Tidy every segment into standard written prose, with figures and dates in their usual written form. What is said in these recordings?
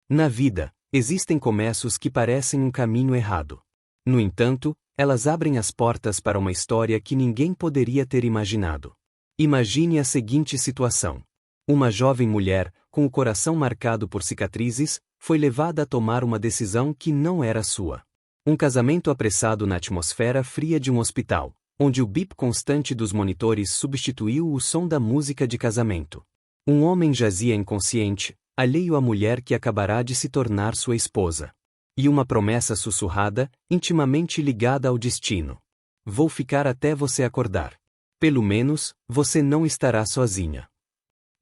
Na vida, existem começos que parecem um caminho errado. No entanto, elas abrem as portas para uma história que ninguém poderia ter imaginado. Imagine a seguinte situação. Uma jovem mulher, com o coração marcado por cicatrizes, foi levada a tomar uma decisão que não era sua. Um casamento apressado na atmosfera fria de um hospital, onde o bip constante dos monitores substituiu o som da música de casamento. Um homem jazia inconsciente, alheio à mulher que acabará de se tornar sua esposa. E uma promessa sussurrada, intimamente ligada ao destino. Vou ficar até você acordar. Pelo menos, você não estará sozinha.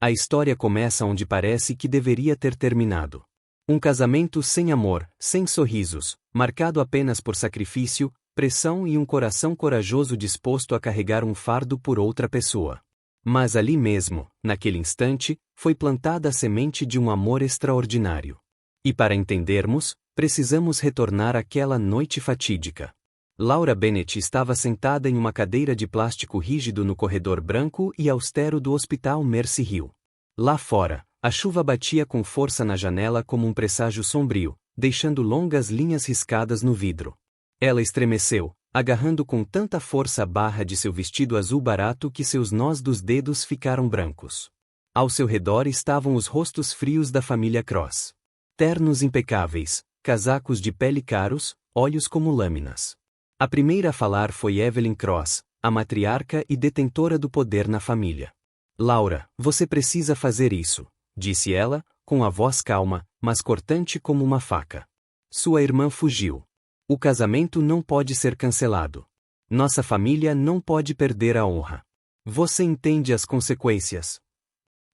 A história começa onde parece que deveria ter terminado. Um casamento sem amor, sem sorrisos, marcado apenas por sacrifício, pressão e um coração corajoso disposto a carregar um fardo por outra pessoa. Mas ali mesmo, naquele instante, foi plantada a semente de um amor extraordinário. E para entendermos, precisamos retornar àquela noite fatídica. Laura Bennett estava sentada em uma cadeira de plástico rígido no corredor branco e austero do Hospital Mercy Hill. Lá fora, a chuva batia com força na janela como um presságio sombrio, deixando longas linhas riscadas no vidro. Ela estremeceu, agarrando com tanta força a barra de seu vestido azul barato que seus nós dos dedos ficaram brancos. Ao seu redor estavam os rostos frios da família Cross. Ternos impecáveis, casacos de pele caros, olhos como lâminas. A primeira a falar foi Evelyn Cross, a matriarca e detentora do poder na família. Laura, você precisa fazer isso, disse ela, com a voz calma, mas cortante como uma faca. Sua irmã fugiu. O casamento não pode ser cancelado. Nossa família não pode perder a honra. Você entende as consequências?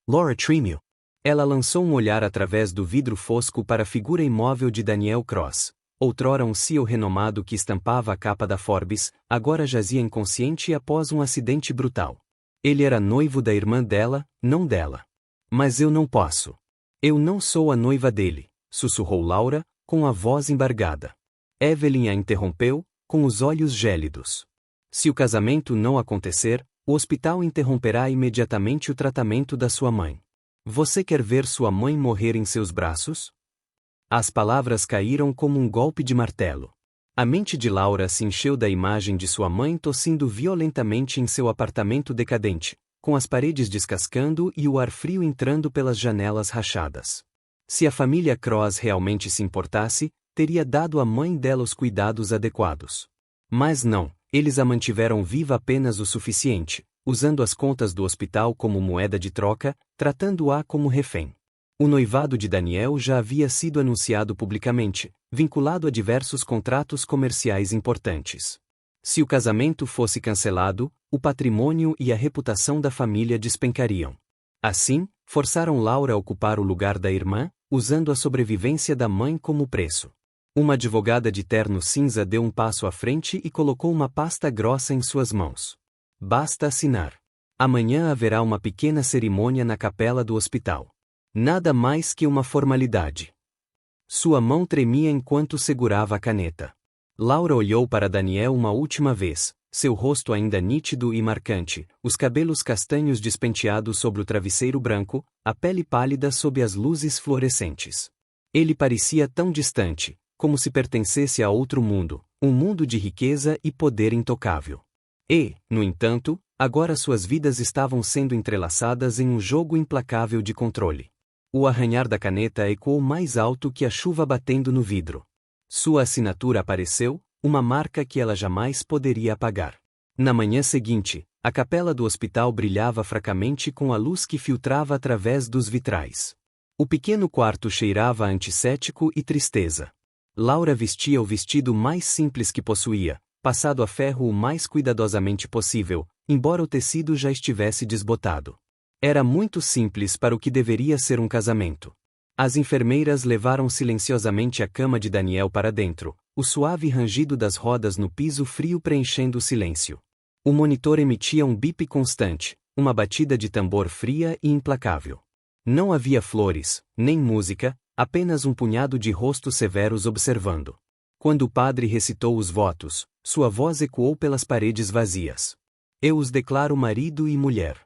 Laura tremeu. Ela lançou um olhar através do vidro fosco para a figura imóvel de Daniel Cross. Outrora um CEO renomado que estampava a capa da Forbes, agora jazia inconsciente após um acidente brutal. Ele era noivo da irmã dela, não dela. Mas eu não posso. Eu não sou a noiva dele, sussurrou Laura, com a voz embargada. Evelyn a interrompeu, com os olhos gélidos. Se o casamento não acontecer, o hospital interromperá imediatamente o tratamento da sua mãe. Você quer ver sua mãe morrer em seus braços? As palavras caíram como um golpe de martelo. A mente de Laura se encheu da imagem de sua mãe tossindo violentamente em seu apartamento decadente, com as paredes descascando e o ar frio entrando pelas janelas rachadas. Se a família Cross realmente se importasse, teria dado à mãe dela os cuidados adequados. Mas não, eles a mantiveram viva apenas o suficiente, usando as contas do hospital como moeda de troca, tratando-a como refém. O noivado de Daniel já havia sido anunciado publicamente, vinculado a diversos contratos comerciais importantes. Se o casamento fosse cancelado, o patrimônio e a reputação da família despencariam. Assim, forçaram Laura a ocupar o lugar da irmã, usando a sobrevivência da mãe como preço. Uma advogada de terno cinza deu um passo à frente e colocou uma pasta grossa em suas mãos. Basta assinar. Amanhã haverá uma pequena cerimônia na capela do hospital. Nada mais que uma formalidade. Sua mão tremia enquanto segurava a caneta. Laura olhou para Daniel uma última vez, seu rosto ainda nítido e marcante, os cabelos castanhos despenteados sobre o travesseiro branco, a pele pálida sob as luzes fluorescentes. Ele parecia tão distante, como se pertencesse a outro mundo, um mundo de riqueza e poder intocável. E, no entanto, agora suas vidas estavam sendo entrelaçadas em um jogo implacável de controle. O arranhar da caneta ecoou mais alto que a chuva batendo no vidro. Sua assinatura apareceu, uma marca que ela jamais poderia apagar. Na manhã seguinte, a capela do hospital brilhava fracamente com a luz que filtrava através dos vitrais. O pequeno quarto cheirava a antissético e tristeza. Laura vestia o vestido mais simples que possuía, passado a ferro o mais cuidadosamente possível, embora o tecido já estivesse desbotado. Era muito simples para o que deveria ser um casamento. As enfermeiras levaram silenciosamente a cama de Daniel para dentro, o suave rangido das rodas no piso frio preenchendo o silêncio. O monitor emitia um bip constante, uma batida de tambor fria e implacável. Não havia flores, nem música, apenas um punhado de rostos severos observando. Quando o padre recitou os votos, sua voz ecoou pelas paredes vazias. Eu os declaro marido e mulher.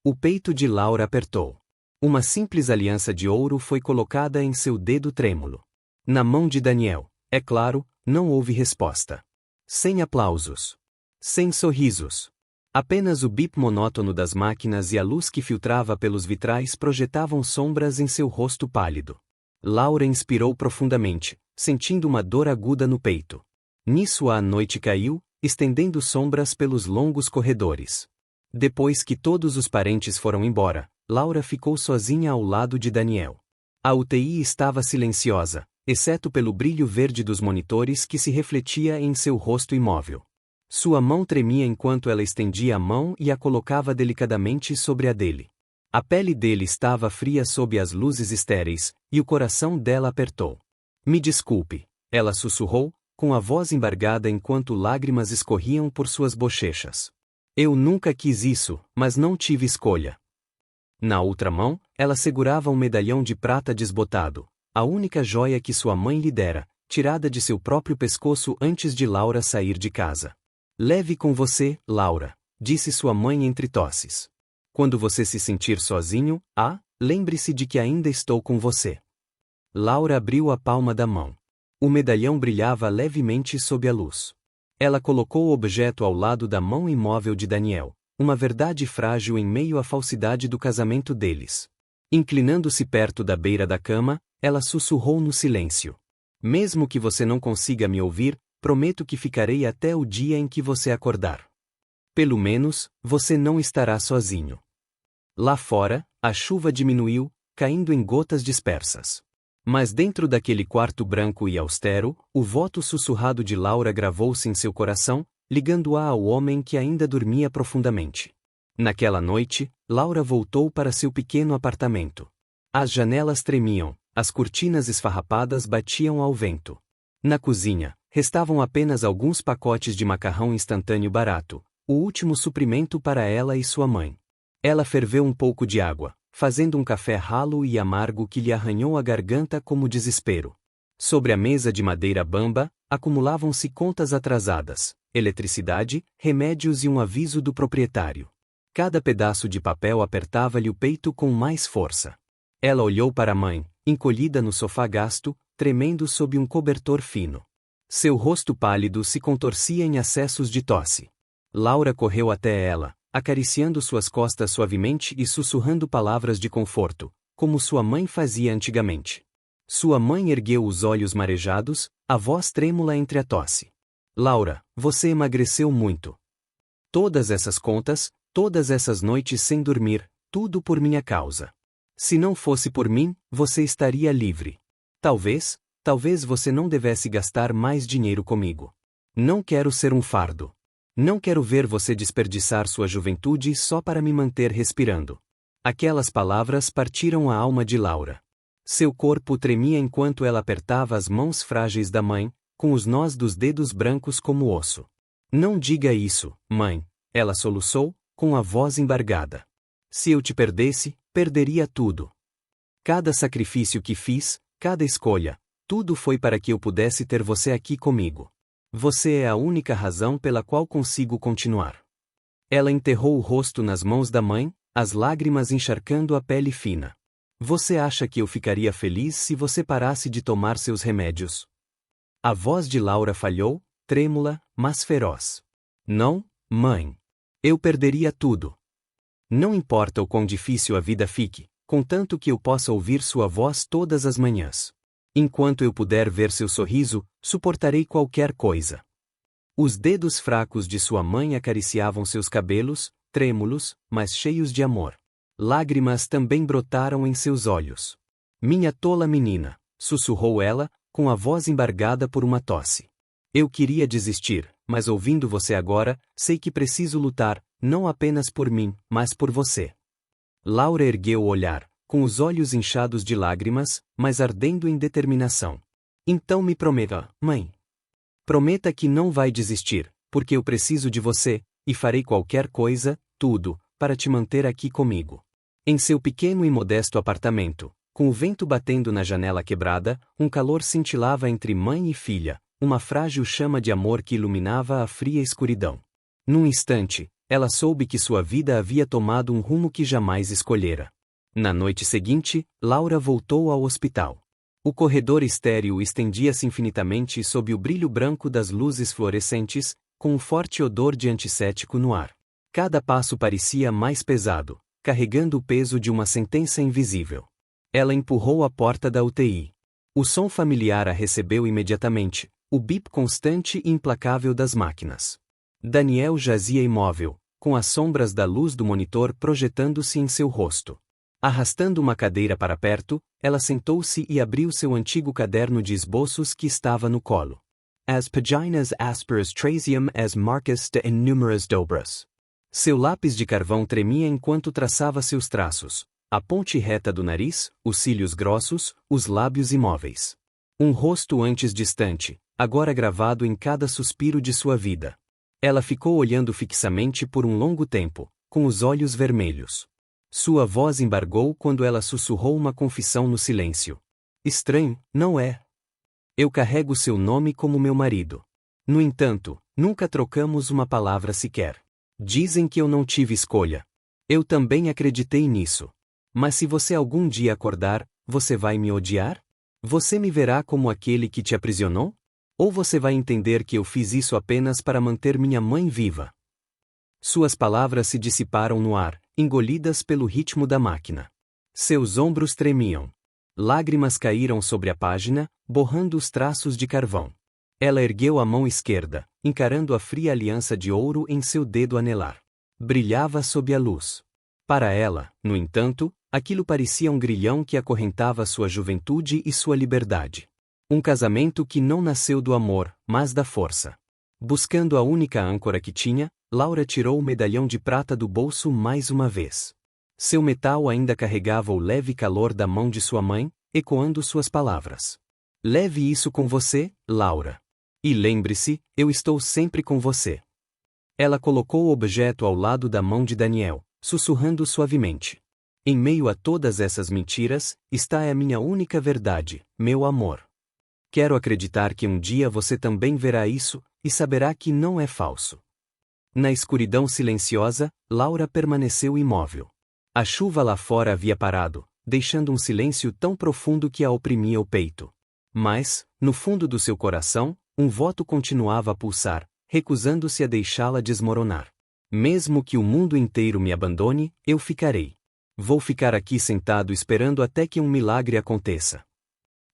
O peito de Laura apertou. Uma simples aliança de ouro foi colocada em seu dedo trêmulo. Na mão de Daniel, é claro, não houve resposta. Sem aplausos. Sem sorrisos. Apenas o bip monótono das máquinas e a luz que filtrava pelos vitrais projetavam sombras em seu rosto pálido. Laura inspirou profundamente, sentindo uma dor aguda no peito. Nisso a noite caiu, estendendo sombras pelos longos corredores. Depois que todos os parentes foram embora, Laura ficou sozinha ao lado de Daniel. A UTI estava silenciosa, exceto pelo brilho verde dos monitores que se refletia em seu rosto imóvel. Sua mão tremia enquanto ela estendia a mão e a colocava delicadamente sobre a dele. A pele dele estava fria sob as luzes estéreis, e o coração dela apertou. Me desculpe, ela sussurrou, com a voz embargada enquanto lágrimas escorriam por suas bochechas. Eu nunca quis isso, mas não tive escolha. Na outra mão, ela segurava um medalhão de prata desbotado, a única joia que sua mãe lhe dera, tirada de seu próprio pescoço antes de Laura sair de casa. Leve com você, Laura, disse sua mãe entre tosses. Quando você se sentir sozinho, lembre-se de que ainda estou com você. Laura abriu a palma da mão. O medalhão brilhava levemente sob a luz. Ela colocou o objeto ao lado da mão imóvel de Daniel, uma verdade frágil em meio à falsidade do casamento deles. Inclinando-se perto da beira da cama, ela sussurrou no silêncio. Mesmo que você não consiga me ouvir, prometo que ficarei até o dia em que você acordar. Pelo menos, você não estará sozinho. Lá fora, a chuva diminuiu, caindo em gotas dispersas. Mas dentro daquele quarto branco e austero, o voto sussurrado de Laura gravou-se em seu coração, ligando-a ao homem que ainda dormia profundamente. Naquela noite, Laura voltou para seu pequeno apartamento. As janelas tremiam, as cortinas esfarrapadas batiam ao vento. Na cozinha, restavam apenas alguns pacotes de macarrão instantâneo barato, o último suprimento para ela e sua mãe. Ela ferveu um pouco de água, fazendo um café ralo e amargo que lhe arranhou a garganta como desespero. Sobre a mesa de madeira bamba, acumulavam-se contas atrasadas, eletricidade, remédios e um aviso do proprietário. Cada pedaço de papel apertava-lhe o peito com mais força. Ela olhou para a mãe, encolhida no sofá gasto, tremendo sob um cobertor fino. Seu rosto pálido se contorcia em acessos de tosse. Laura correu até ela, acariciando suas costas suavemente e sussurrando palavras de conforto, como sua mãe fazia antigamente. Sua mãe ergueu os olhos marejados, a voz trêmula entre a tosse. Laura, você emagreceu muito. Todas essas contas, todas essas noites sem dormir, tudo por minha causa. Se não fosse por mim, você estaria livre. Talvez você não devesse gastar mais dinheiro comigo. Não quero ser um fardo. Não quero ver você desperdiçar sua juventude só para me manter respirando. Aquelas palavras partiram a alma de Laura. Seu corpo tremia enquanto ela apertava as mãos frágeis da mãe, com os nós dos dedos brancos como osso. Não diga isso, mãe, ela soluçou, com a voz embargada. Se eu te perdesse, perderia tudo. Cada sacrifício que fiz, cada escolha, tudo foi para que eu pudesse ter você aqui comigo. Você é a única razão pela qual consigo continuar. Ela enterrou o rosto nas mãos da mãe, as lágrimas encharcando a pele fina. Você acha que eu ficaria feliz se você parasse de tomar seus remédios? A voz de Laura falhou, trêmula, mas feroz. Não, mãe. Eu perderia tudo. Não importa o quão difícil a vida fique, contanto que eu possa ouvir sua voz todas as manhãs. Enquanto eu puder ver seu sorriso, suportarei qualquer coisa. Os dedos fracos de sua mãe acariciavam seus cabelos, trêmulos, mas cheios de amor. Lágrimas também brotaram em seus olhos. Minha tola menina, sussurrou ela, com a voz embargada por uma tosse. Eu queria desistir, mas ouvindo você agora, sei que preciso lutar, não apenas por mim, mas por você. Laura ergueu o olhar, com os olhos inchados de lágrimas, mas ardendo em determinação. Então me prometa, mãe. Prometa que não vai desistir, porque eu preciso de você, e farei qualquer coisa, tudo, para te manter aqui comigo. Em seu pequeno e modesto apartamento, com o vento batendo na janela quebrada, um calor cintilava entre mãe e filha, uma frágil chama de amor que iluminava a fria escuridão. Num instante, ela soube que sua vida havia tomado um rumo que jamais escolhera. Na noite seguinte, Laura voltou ao hospital. O corredor estéril estendia-se infinitamente sob o brilho branco das luzes fluorescentes, com um forte odor de antisséptico no ar. Cada passo parecia mais pesado, carregando o peso de uma sentença invisível. Ela empurrou a porta da UTI. O som familiar a recebeu imediatamente, o bip constante e implacável das máquinas. Daniel jazia imóvel, com as sombras da luz do monitor projetando-se em seu rosto. Arrastando uma cadeira para perto, ela sentou-se e abriu seu antigo caderno de esboços que estava no colo. As paginas asperas traciam as marcas de inúmeras dobras. Seu lápis de carvão tremia enquanto traçava seus traços, a ponte reta do nariz, os cílios grossos, os lábios imóveis. Um rosto antes distante, agora gravado em cada suspiro de sua vida. Ela ficou olhando fixamente por um longo tempo, com os olhos vermelhos. Sua voz embargou quando ela sussurrou uma confissão no silêncio. Estranho, não é? Eu carrego seu nome como meu marido. No entanto, nunca trocamos uma palavra sequer. Dizem que eu não tive escolha. Eu também acreditei nisso. Mas se você algum dia acordar, você vai me odiar? Você me verá como aquele que te aprisionou? Ou você vai entender que eu fiz isso apenas para manter minha mãe viva? Suas palavras se dissiparam no ar, engolidas pelo ritmo da máquina. Seus ombros tremiam. Lágrimas caíram sobre a página, borrando os traços de carvão. Ela ergueu a mão esquerda, encarando a fria aliança de ouro em seu dedo anelar. Brilhava sob a luz. Para ela, no entanto, aquilo parecia um grilhão que acorrentava sua juventude e sua liberdade. Um casamento que não nasceu do amor, mas da força. Buscando a única âncora que tinha, Laura tirou o medalhão de prata do bolso mais uma vez. Seu metal ainda carregava o leve calor da mão de sua mãe, ecoando suas palavras. Leve isso com você, Laura. E lembre-se, eu estou sempre com você. Ela colocou o objeto ao lado da mão de Daniel, sussurrando suavemente. Em meio a todas essas mentiras, está a minha única verdade, meu amor. Quero acreditar que um dia você também verá isso, e saberá que não é falso. Na escuridão silenciosa, Laura permaneceu imóvel. A chuva lá fora havia parado, deixando um silêncio tão profundo que a oprimia o peito. Mas, no fundo do seu coração, um voto continuava a pulsar, recusando-se a deixá-la desmoronar. Mesmo que o mundo inteiro me abandone, eu ficarei. Vou ficar aqui sentado esperando até que um milagre aconteça.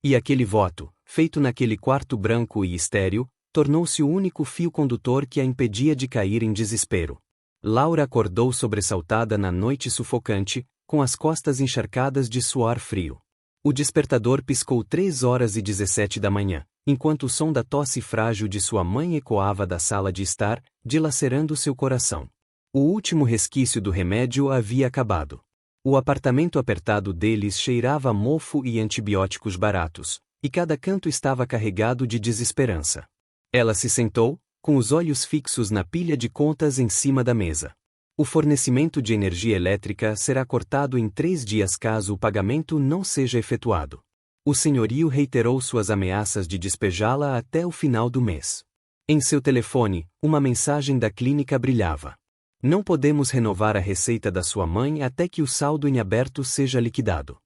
E aquele voto, feito naquele quarto branco e estéril, tornou-se o único fio condutor que a impedia de cair em desespero. Laura acordou sobressaltada na noite sufocante, com as costas encharcadas de suor frio. O despertador piscou 3h17 da manhã, enquanto o som da tosse frágil de sua mãe ecoava da sala de estar, dilacerando seu coração. O último resquício do remédio havia acabado. O apartamento apertado deles cheirava a mofo e antibióticos baratos, e cada canto estava carregado de desesperança. Ela se sentou, com os olhos fixos na pilha de contas em cima da mesa. O fornecimento de energia elétrica será cortado em 3 dias caso o pagamento não seja efetuado. O senhorio reiterou suas ameaças de despejá-la até o final do mês. Em seu telefone, uma mensagem da clínica brilhava. Não podemos renovar a receita da sua mãe até que o saldo em aberto seja liquidado.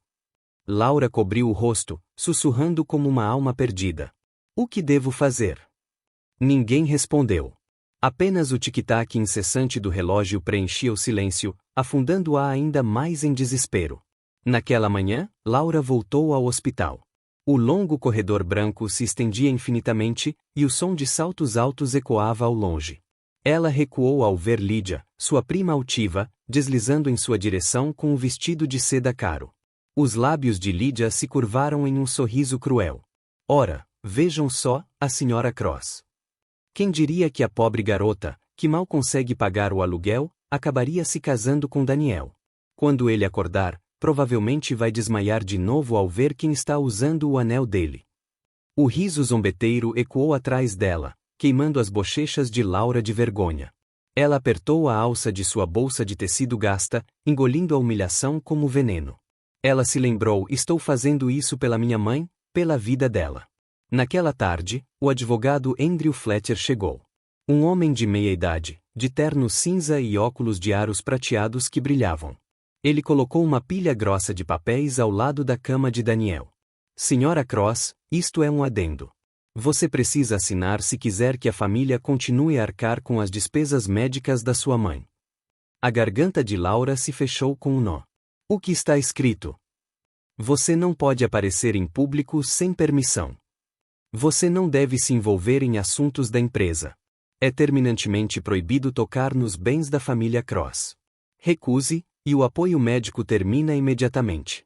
Laura cobriu o rosto, sussurrando como uma alma perdida. O que devo fazer? Ninguém respondeu. Apenas o tic-tac incessante do relógio preenchia o silêncio, afundando-a ainda mais em desespero. Naquela manhã, Laura voltou ao hospital. O longo corredor branco se estendia infinitamente, e o som de saltos altos ecoava ao longe. Ela recuou ao ver Lídia, sua prima altiva, deslizando em sua direção com um vestido de seda caro. Os lábios de Lídia se curvaram em um sorriso cruel. Ora, vejam só, a Sra. Cross. Quem diria que a pobre garota, que mal consegue pagar o aluguel, acabaria se casando com Daniel? Quando ele acordar, provavelmente vai desmaiar de novo ao ver quem está usando o anel dele. O riso zombeteiro ecoou atrás dela, queimando as bochechas de Laura de vergonha. Ela apertou a alça de sua bolsa de tecido gasta, engolindo a humilhação como veneno. Ela se lembrou: estou fazendo isso pela minha mãe, pela vida dela. Naquela tarde, o advogado Andrew Fletcher chegou. Um homem de meia idade, de terno cinza e óculos de aros prateados que brilhavam. Ele colocou uma pilha grossa de papéis ao lado da cama de Daniel. Senhora Cross, isto é um adendo. Você precisa assinar se quiser que a família continue a arcar com as despesas médicas da sua mãe. A garganta de Laura se fechou com um nó. O que está escrito? Você não pode aparecer em público sem permissão. Você não deve se envolver em assuntos da empresa. É terminantemente proibido tocar nos bens da família Cross. Recuse, e o apoio médico termina imediatamente.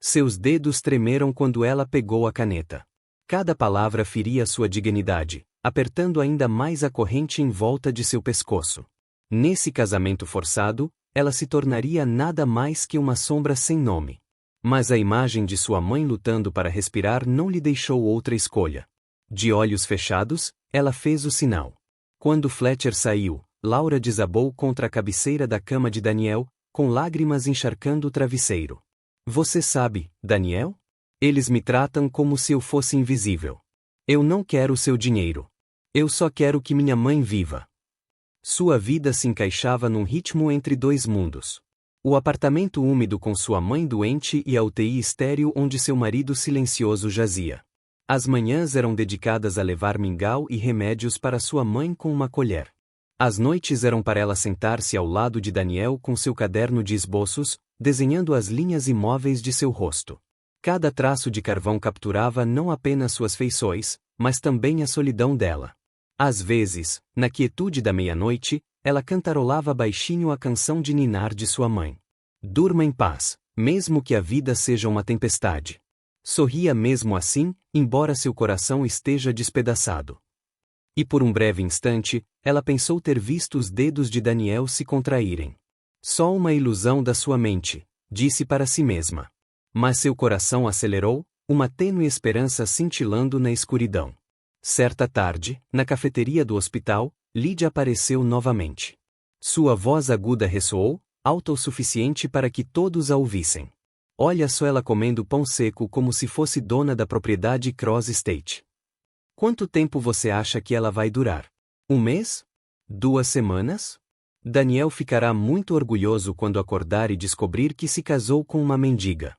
Seus dedos tremeram quando ela pegou a caneta. Cada palavra feria sua dignidade, apertando ainda mais a corrente em volta de seu pescoço. Nesse casamento forçado, ela se tornaria nada mais que uma sombra sem nome. Mas a imagem de sua mãe lutando para respirar não lhe deixou outra escolha. De olhos fechados, ela fez o sinal. Quando Fletcher saiu, Laura desabou contra a cabeceira da cama de Daniel, com lágrimas encharcando o travesseiro. Você sabe, Daniel? Eles me tratam como se eu fosse invisível. Eu não quero o seu dinheiro. Eu só quero que minha mãe viva. Sua vida se encaixava num ritmo entre dois mundos. O apartamento úmido com sua mãe doente e a UTI estéril onde seu marido silencioso jazia. As manhãs eram dedicadas a levar mingau e remédios para sua mãe com uma colher. As noites eram para ela sentar-se ao lado de Daniel com seu caderno de esboços, desenhando as linhas imóveis de seu rosto. Cada traço de carvão capturava não apenas suas feições, mas também a solidão dela. Às vezes, na quietude da meia-noite, ela cantarolava baixinho a canção de ninar de sua mãe. Durma em paz, mesmo que a vida seja uma tempestade. Sorria mesmo assim, embora seu coração esteja despedaçado. E por um breve instante, ela pensou ter visto os dedos de Daniel se contraírem. Só uma ilusão da sua mente, disse para si mesma. Mas seu coração acelerou, uma tênue esperança cintilando na escuridão. Certa tarde, na cafeteria do hospital, Lydia apareceu novamente. Sua voz aguda ressoou, alta o suficiente para que todos a ouvissem. Olha só ela comendo pão seco como se fosse dona da propriedade Cross Estate. Quanto tempo você acha que ela vai durar? Um mês? 2 semanas? Daniel ficará muito orgulhoso quando acordar e descobrir que se casou com uma mendiga.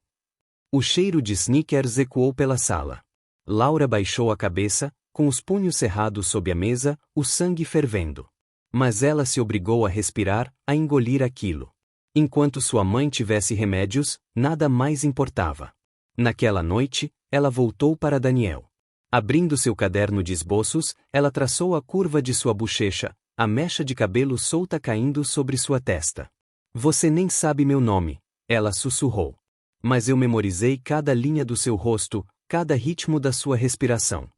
O cheiro de sneakers ecoou pela sala. Laura baixou a cabeça, com os punhos cerrados sob a mesa, o sangue fervendo. Mas ela se obrigou a respirar, a engolir aquilo. Enquanto sua mãe tivesse remédios, nada mais importava. Naquela noite, ela voltou para Daniel. Abrindo seu caderno de esboços, ela traçou a curva de sua bochecha, a mecha de cabelo solta caindo sobre sua testa. Você nem sabe meu nome, ela sussurrou. Mas eu memorizei cada linha do seu rosto, cada ritmo da sua respiração.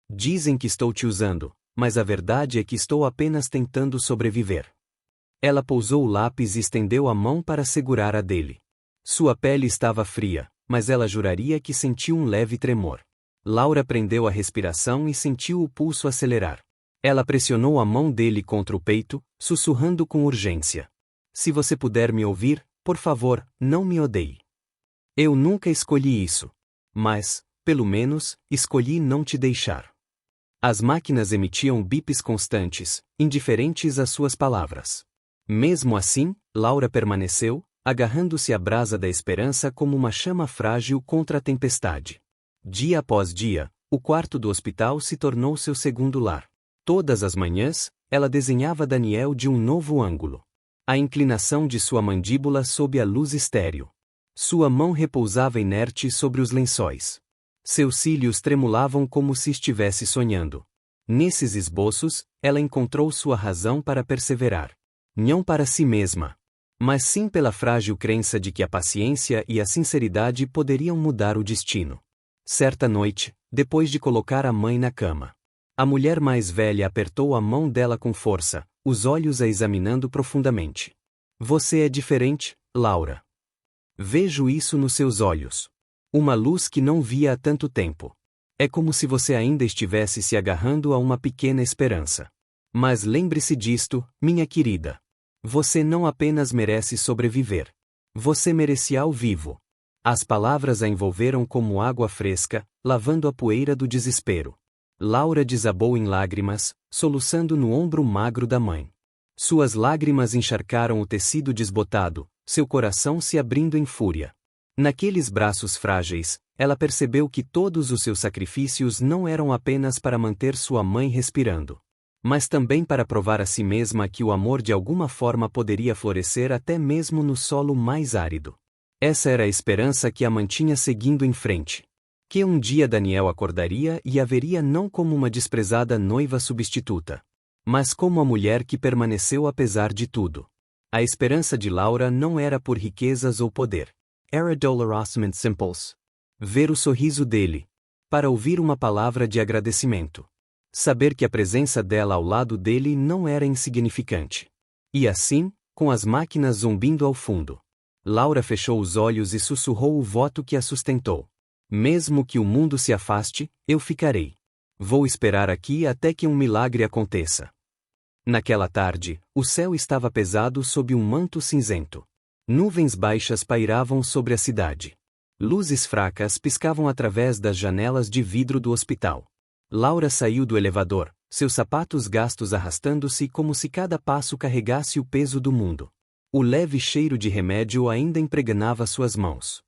Dizem que estou te usando, mas a verdade é que estou apenas tentando sobreviver. Ela pousou o lápis e estendeu a mão para segurar a dele. Sua pele estava fria, mas ela juraria que sentiu um leve tremor. Laura prendeu a respiração e sentiu o pulso acelerar. Ela pressionou a mão dele contra o peito, sussurrando com urgência. Se você puder me ouvir, por favor, não me odeie. Eu nunca escolhi isso. Mas, pelo menos, escolhi não te deixar. As máquinas emitiam bips constantes, indiferentes às suas palavras. Mesmo assim, Laura permaneceu, agarrando-se à brasa da esperança como uma chama frágil contra a tempestade. Dia após dia, o quarto do hospital se tornou seu segundo lar. Todas as manhãs, ela desenhava Daniel de um novo ângulo. A inclinação de sua mandíbula sob a luz estéril. Sua mão repousava inerte sobre os lençóis. Seus cílios tremulavam como se estivesse sonhando. Nesses esboços, ela encontrou sua razão para perseverar. Não para si mesma, mas sim pela frágil crença de que a paciência e a sinceridade poderiam mudar o destino. Certa noite, depois de colocar a mãe na cama, a mulher mais velha apertou a mão dela com força, os olhos a examinando profundamente. Você é diferente, Laura. Vejo isso nos seus olhos. Uma luz que não via há tanto tempo. É como se você ainda estivesse se agarrando a uma pequena esperança. Mas lembre-se disto, minha querida. Você não apenas merece sobreviver. Você merece ao vivo. As palavras a envolveram como água fresca, lavando a poeira do desespero. Laura desabou em lágrimas, soluçando no ombro magro da mãe. Suas lágrimas encharcaram o tecido desbotado, seu coração se abrindo em fúria. Naqueles braços frágeis, ela percebeu que todos os seus sacrifícios não eram apenas para manter sua mãe respirando, mas também para provar a si mesma que o amor de alguma forma poderia florescer até mesmo no solo mais árido. Essa era a esperança que a mantinha seguindo em frente. Que um dia Danielle acordaria e a veria não como uma desprezada noiva substituta, mas como a mulher que permaneceu apesar de tudo. A esperança de Laura não era por riquezas ou poder. Era dolorosamente simples. Ver o sorriso dele. Para ouvir uma palavra de agradecimento. Saber que a presença dela ao lado dele não era insignificante. E assim, com as máquinas zumbindo ao fundo, Laura fechou os olhos e sussurrou o voto que a sustentou. Mesmo que o mundo se afaste, eu ficarei. Vou esperar aqui até que um milagre aconteça. Naquela tarde, o céu estava pesado sob um manto cinzento. Nuvens baixas pairavam sobre a cidade. Luzes fracas piscavam através das janelas de vidro do hospital. Laura saiu do elevador, seus sapatos gastos arrastando-se como se cada passo carregasse o peso do mundo. O leve cheiro de remédio ainda impregnava suas mãos.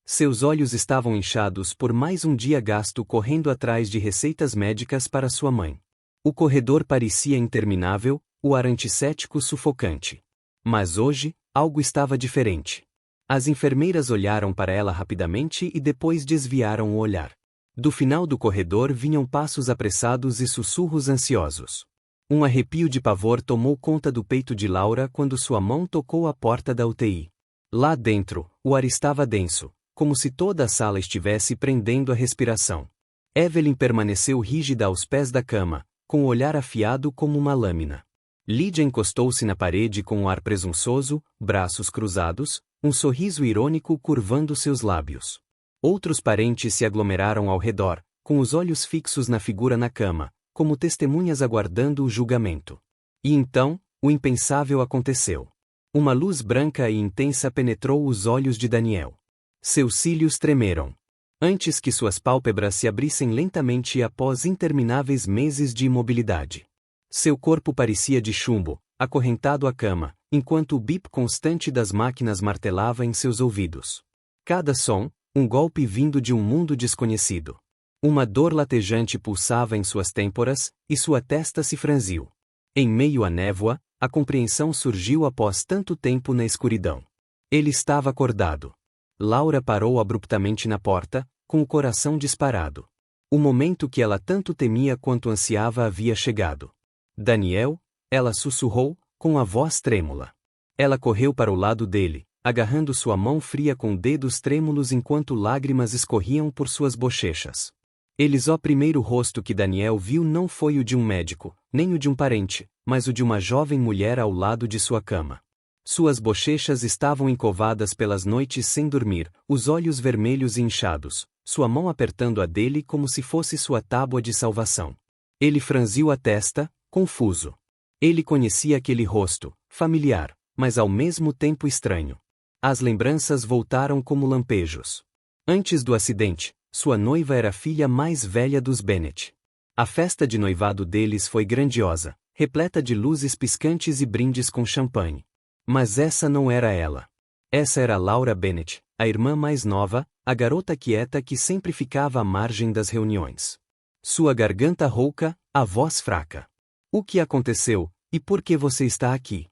Seus olhos estavam inchados por mais um dia gasto correndo atrás de receitas médicas para sua mãe. O corredor parecia interminável, o ar antisséptico sufocante. Mas hoje, algo estava diferente. As enfermeiras olharam para ela rapidamente e depois desviaram o olhar. Do final do corredor vinham passos apressados e sussurros ansiosos. Um arrepio de pavor tomou conta do peito de Laura quando sua mão tocou a porta da UTI. Lá dentro, o ar estava denso, como se toda a sala estivesse prendendo a respiração. Evelyn permaneceu rígida aos pés da cama, com o olhar afiado como uma lâmina. Lídia encostou-se na parede com um ar presunçoso, braços cruzados, um sorriso irônico curvando seus lábios. Outros parentes se aglomeraram ao redor, com os olhos fixos na figura na cama, como testemunhas aguardando o julgamento. E então, o impensável aconteceu. Uma luz branca e intensa penetrou os olhos de Danielle. Seus cílios tremeram. Antes que suas pálpebras se abrissem lentamente após intermináveis meses de imobilidade. Seu corpo parecia de chumbo, acorrentado à cama, enquanto o bip constante das máquinas martelava em seus ouvidos. Cada som, um golpe vindo de um mundo desconhecido. Uma dor latejante pulsava em suas têmporas, e sua testa se franziu. Em meio à névoa, a compreensão surgiu após tanto tempo na escuridão. Ele estava acordado. Laura parou abruptamente na porta, com o coração disparado. O momento que ela tanto temia quanto ansiava havia chegado. Danielle, ela sussurrou, com a voz trêmula. Ela correu para o lado dele, agarrando sua mão fria com dedos trêmulos enquanto lágrimas escorriam por suas bochechas. O primeiro rosto que Danielle viu não foi o de um médico, nem o de um parente, mas o de uma jovem mulher ao lado de sua cama. Suas bochechas estavam encovadas pelas noites sem dormir, os olhos vermelhos e inchados, sua mão apertando a dele como se fosse sua tábua de salvação. Ele franziu a testa, confuso. Ele conhecia aquele rosto, familiar, mas ao mesmo tempo estranho. As lembranças voltaram como lampejos. Antes do acidente, sua noiva era a filha mais velha dos Bennett. A festa de noivado deles foi grandiosa, repleta de luzes piscantes e brindes com champanhe. Mas essa não era ela. Essa era Laura Bennett, a irmã mais nova, a garota quieta que sempre ficava à margem das reuniões. Sua garganta rouca, a voz fraca. O que aconteceu, e por que você está aqui?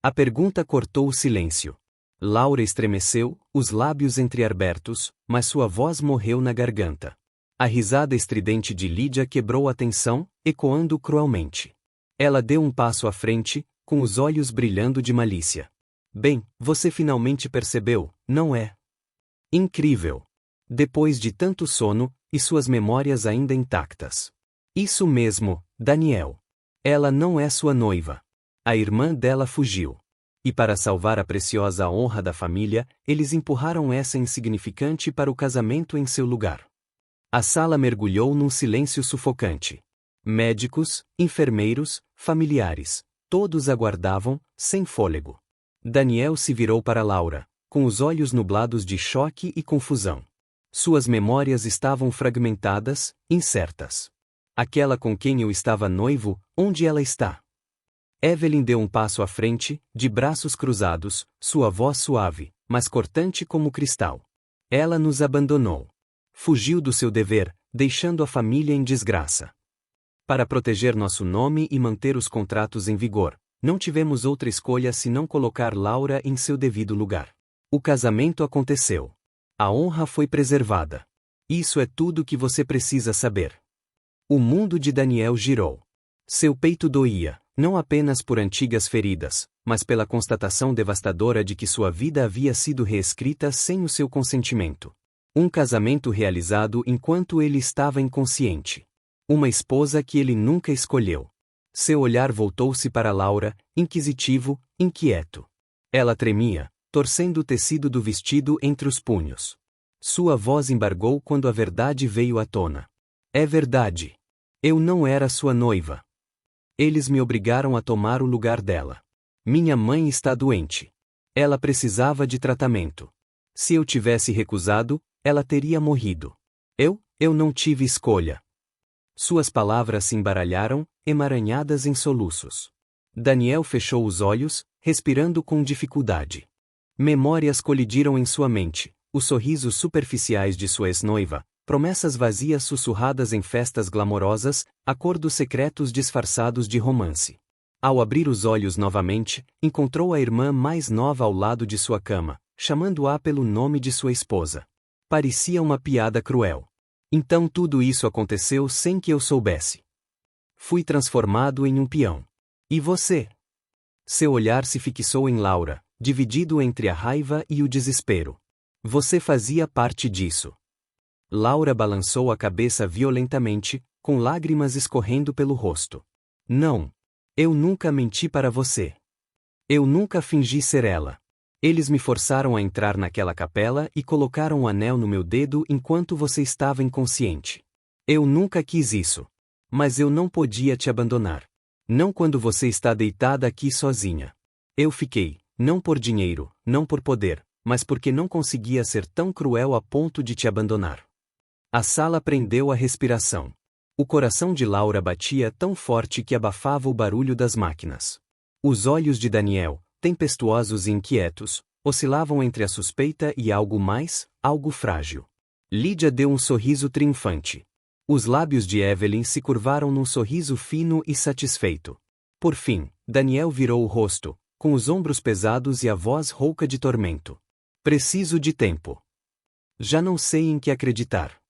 A pergunta cortou o silêncio. Laura estremeceu, os lábios entreabertos, mas sua voz morreu na garganta. A risada estridente de Lídia quebrou a tensão, ecoando cruelmente. Ela deu um passo à frente, com os olhos brilhando de malícia. Bem, você finalmente percebeu, não é? Incrível! Depois de tanto sono, e suas memórias ainda intactas. Isso mesmo, Danielle. Ela não é sua noiva. A irmã dela fugiu. E para salvar a preciosa honra da família, eles empurraram essa insignificante para o casamento em seu lugar. A sala mergulhou num silêncio sufocante. Médicos, enfermeiros, familiares, todos aguardavam, sem fôlego. Danielle se virou para Laura, com os olhos nublados de choque e confusão. Suas memórias estavam fragmentadas, incertas. Aquela com quem eu estava noivo, onde ela está? Evelyn deu um passo à frente, de braços cruzados, sua voz suave, mas cortante como cristal. Ela nos abandonou. Fugiu do seu dever, deixando a família em desgraça. Para proteger nosso nome e manter os contratos em vigor, não tivemos outra escolha senão colocar Laura em seu devido lugar. O casamento aconteceu. A honra foi preservada. Isso é tudo que você precisa saber. O mundo de Daniel girou. Seu peito doía, não apenas por antigas feridas, mas pela constatação devastadora de que sua vida havia sido reescrita sem o seu consentimento. Um casamento realizado enquanto ele estava inconsciente. Uma esposa que ele nunca escolheu. Seu olhar voltou-se para Laura, inquisitivo, inquieto. Ela tremia, torcendo o tecido do vestido entre os punhos. Sua voz embargou quando a verdade veio à tona. É verdade. Eu não era sua noiva. Eles me obrigaram a tomar o lugar dela. Minha mãe está doente. Ela precisava de tratamento. Se eu tivesse recusado, ela teria morrido. Eu não tive escolha. Suas palavras se embaralharam, emaranhadas em soluços. Daniel fechou os olhos, respirando com dificuldade. Memórias colidiram em sua mente, os sorrisos superficiais de sua ex-noiva, promessas vazias sussurradas em festas glamorosas, acordos secretos disfarçados de romance. Ao abrir os olhos novamente, encontrou a irmã mais nova ao lado de sua cama, chamando-a pelo nome de sua esposa. Parecia uma piada cruel. Então tudo isso aconteceu sem que eu soubesse. Fui transformado em um peão. E você? Seu olhar se fixou em Laura, dividido entre a raiva e o desespero. Você fazia parte disso. Laura balançou a cabeça violentamente, com lágrimas escorrendo pelo rosto. Não. Eu nunca menti para você. Eu nunca fingi ser ela. Eles me forçaram a entrar naquela capela e colocaram um anel no meu dedo enquanto você estava inconsciente. Eu nunca quis isso. Mas eu não podia te abandonar. Não quando você está deitada aqui sozinha. Eu fiquei, não por dinheiro, não por poder, mas porque não conseguia ser tão cruel a ponto de te abandonar. A sala prendeu a respiração. O coração de Laura batia tão forte que abafava o barulho das máquinas. Os olhos de Daniel, tempestuosos e inquietos, oscilavam entre a suspeita e algo mais, algo frágil. Lídia deu um sorriso triunfante. Os lábios de Evelyn se curvaram num sorriso fino e satisfeito. Por fim, Daniel virou o rosto, com os ombros pesados e a voz rouca de tormento. Preciso de tempo. Já não sei em que acreditar.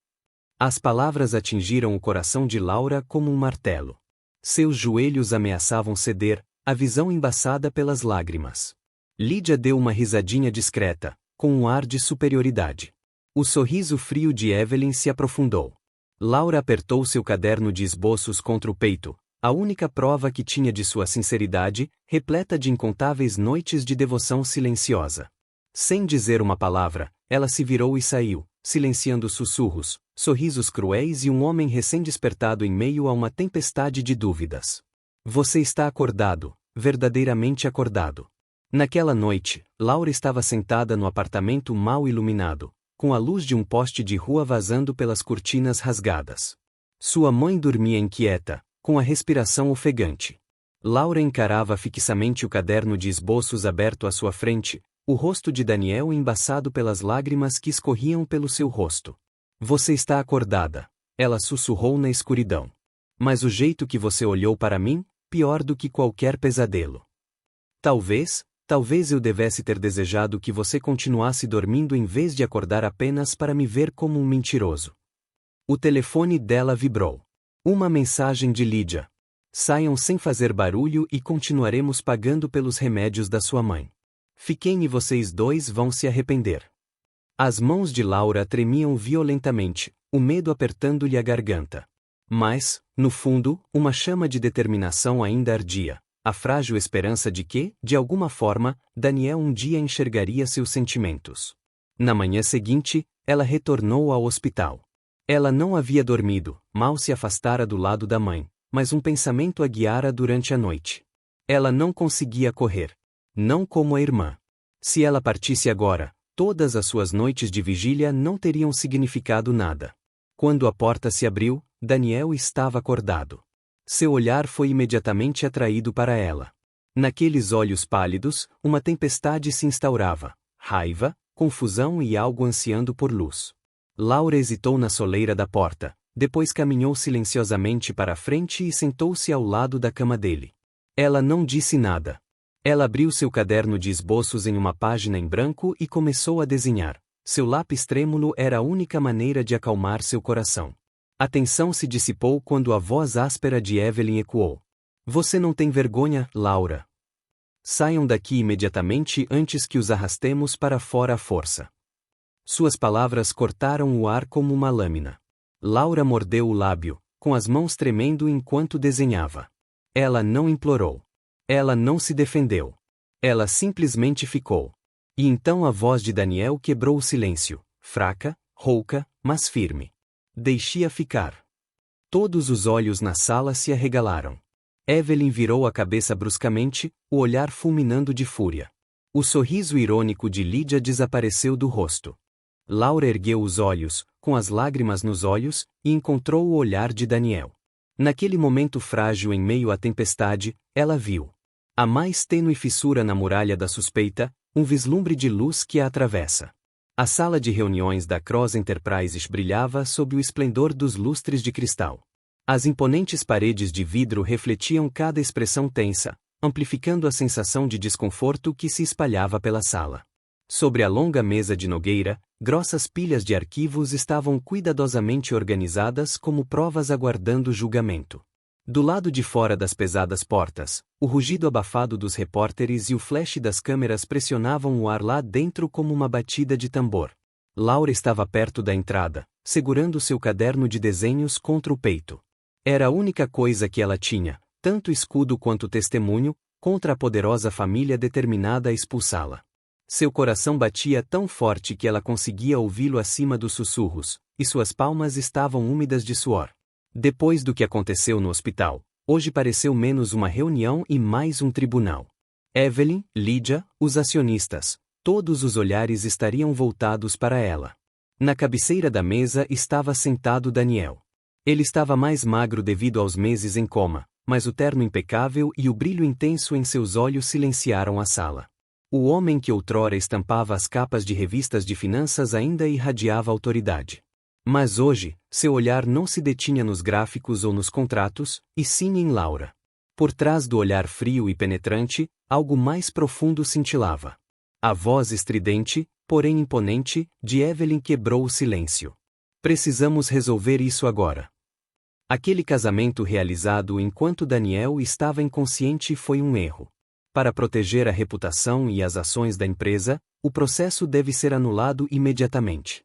As palavras atingiram o coração de Laura como um martelo. Seus joelhos ameaçavam ceder, a visão embaçada pelas lágrimas. Lídia deu uma risadinha discreta, com um ar de superioridade. O sorriso frio de Evelyn se aprofundou. Laura apertou seu caderno de esboços contra o peito, a única prova que tinha de sua sinceridade, repleta de incontáveis noites de devoção silenciosa. Sem dizer uma palavra, ela se virou e saiu, silenciando sussurros, sorrisos cruéis e um homem recém-despertado em meio a uma tempestade de dúvidas. Você está acordado, verdadeiramente acordado. Naquela noite, Laura estava sentada no apartamento mal iluminado, com a luz de um poste de rua vazando pelas cortinas rasgadas. Sua mãe dormia inquieta, com a respiração ofegante. Laura encarava fixamente o caderno de esboços aberto à sua frente, o rosto de Daniel embaçado pelas lágrimas que escorriam pelo seu rosto. Você está acordada, ela sussurrou na escuridão. Mas o jeito que você olhou para mim, pior do que qualquer pesadelo. Talvez eu devesse ter desejado que você continuasse dormindo em vez de acordar apenas para me ver como um mentiroso. O telefone dela vibrou. Uma mensagem de Lídia. Saiam sem fazer barulho e continuaremos pagando pelos remédios da sua mãe. Fiquem e vocês dois vão se arrepender. As mãos de Laura tremiam violentamente, o medo apertando-lhe a garganta. Mas, no fundo, uma chama de determinação ainda ardia, a frágil esperança de que, de alguma forma, Daniel um dia enxergaria seus sentimentos. Na manhã seguinte, ela retornou ao hospital. Ela não havia dormido, mal se afastara do lado da mãe, mas um pensamento a guiara durante a noite. Ela não conseguia correr. Não como a irmã. Se ela partisse agora, todas as suas noites de vigília não teriam significado nada. Quando a porta se abriu, Daniel estava acordado. Seu olhar foi imediatamente atraído para ela. Naqueles olhos pálidos, uma tempestade se instaurava, raiva, confusão e algo ansiando por luz. Laura hesitou na soleira da porta, depois caminhou silenciosamente para a frente e sentou-se ao lado da cama dele. Ela não disse nada. Ela abriu seu caderno de esboços em uma página em branco e começou a desenhar. Seu lápis trêmulo era a única maneira de acalmar seu coração. A tensão se dissipou quando a voz áspera de Evelyn ecoou. Você não tem vergonha, Laura? Saiam daqui imediatamente antes que os arrastemos para fora à força. Suas palavras cortaram o ar como uma lâmina. Laura mordeu o lábio, com as mãos tremendo enquanto desenhava. Ela não implorou. Ela não se defendeu. Ela simplesmente ficou. E então a voz de Daniel quebrou o silêncio, fraca, rouca, mas firme. Deixe-a ficar. Todos os olhos na sala se arregalaram. Evelyn virou a cabeça bruscamente, o olhar fulminando de fúria. O sorriso irônico de Lídia desapareceu do rosto. Laura ergueu os olhos, com as lágrimas nos olhos, e encontrou o olhar de Daniel. Naquele momento frágil em meio à tempestade, ela viu a mais tênue fissura na muralha da suspeita, um vislumbre de luz que a atravessa. A sala de reuniões da Cross Enterprises brilhava sob o esplendor dos lustres de cristal. As imponentes paredes de vidro refletiam cada expressão tensa, amplificando a sensação de desconforto que se espalhava pela sala. Sobre a longa mesa de nogueira, grossas pilhas de arquivos estavam cuidadosamente organizadas como provas aguardando julgamento. Do lado de fora das pesadas portas, o rugido abafado dos repórteres e o flash das câmeras pressionavam o ar lá dentro como uma batida de tambor. Laura estava perto da entrada, segurando seu caderno de desenhos contra o peito. Era a única coisa que ela tinha, tanto escudo quanto testemunho, contra a poderosa família determinada a expulsá-la. Seu coração batia tão forte que ela conseguia ouvi-lo acima dos sussurros, e suas palmas estavam úmidas de suor. Depois do que aconteceu no hospital, hoje pareceu menos uma reunião e mais um tribunal. Evelyn, Lídia, os acionistas, todos os olhares estariam voltados para ela. Na cabeceira da mesa estava sentado Daniel. Ele estava mais magro devido aos meses em coma, mas o terno impecável e o brilho intenso em seus olhos silenciaram a sala. O homem que outrora estampava as capas de revistas de finanças ainda irradiava autoridade. Mas hoje, seu olhar não se detinha nos gráficos ou nos contratos, e sim em Laura. Por trás do olhar frio e penetrante, algo mais profundo cintilava. A voz estridente, porém imponente, de Evelyn quebrou o silêncio. Precisamos resolver isso agora. Aquele casamento realizado enquanto Daniel estava inconsciente foi um erro. Para proteger a reputação e as ações da empresa, o processo deve ser anulado imediatamente.